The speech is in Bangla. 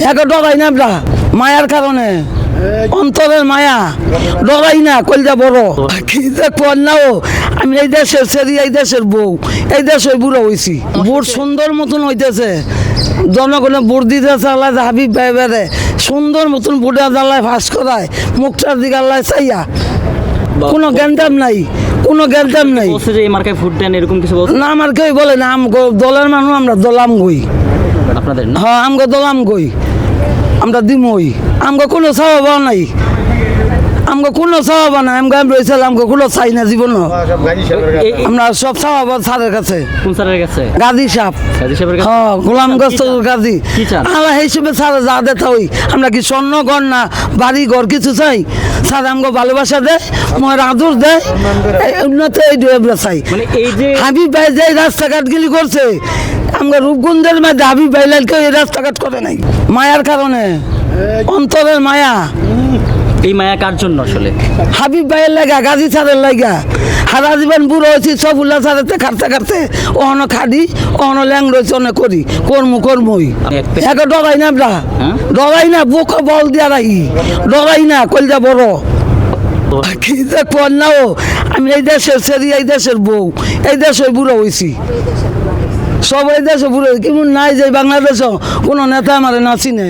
একে ডরাই না আমরা মায়ার কারণে, অন্তরের মায়া, ডরাই না, কলজা বড় কি দেখো নাও। আমি এই দেশের ছেড়ি, এই দেশের বউ, এই দেশে বুড়ো হয়েছি। ভোট সুন্দর মতন হইতেছে, জনগণে ভোট দিতেছে। আল্লাহ হাবিব ভাই বেড়ে সুন্দর মতন ভোটে আল্লাহ ফাঁস করায়, মুখটার দিকে আল্লাহ চাইয়া, কোনো জ্ঞানদাম নাই, কোনো জ্ঞানদাম নাই। বলছে যে এই মার্কায় ভোট দেন এরকম কিছু বলছে না, আমার কেউ বলে না। দলের মানুষ আমরা দলাম গই, আপনাদের না? হ্যাঁ আমগো দলাম গই, আমরা দিমই, আমগো কোনো স্বভাব নাই, আমগো কোনো স্বভাব নাই। আমি রয়েছিলাম, আমগো কোনো চাই না জীবন। আমরা সব স্বভাব স্যারের কাছে। কোন স্যারের কাছে? গাজী সাহেব, গাজী সাহেবের কাছে? হ্যাঁ গোলাম গস্ত গাজী। কি চান? আল্লাহ হিসেবে স্যার যা দেতা হই, আমরা কি স্বর্ণ ঘর না বাড়ি ঘর কিছু চাই? স্যার আমগো ভালোবাসা দেয়, ময়ের আদর দেয়, উন্নতি এই আমরা চাই। মানে এই যে হাবিব ভাই যে রাস্তাঘাট গিলি করছে, আমরা রূপগঞ্জের মধ্যে হাবিব ভাই লালকে এই রাস্তাঘাট করে নাই, মায়ার কারণে, অন্তরের মায়া। এই মায়া কার জন্য আসলে? হাবিব ভাইয়ের লাগা, গাজী স্যারের লাগা। সারা জীবন বুড়ো হয়েছি, সব উল্লাহ স্যারেতে খাটতে খাটতে অহনো খাডি, অহনো ল্যাং রয়েছে, অনেক করি কর্মই। একে ডরাই না আমরা, ডরাই না, বুক বল দিয়া রাখি, ডরাই না, কলজা বড় কি দেখো নাও। আমি এই দেশের ছেড়ি, এই দেশের বউ, এই দেশে বুড়ো হয়েছি। সব এই দেশে বুড়ো কেমন নাই যে বাংলাদেশ কোনো নেতা আমার না চিনে।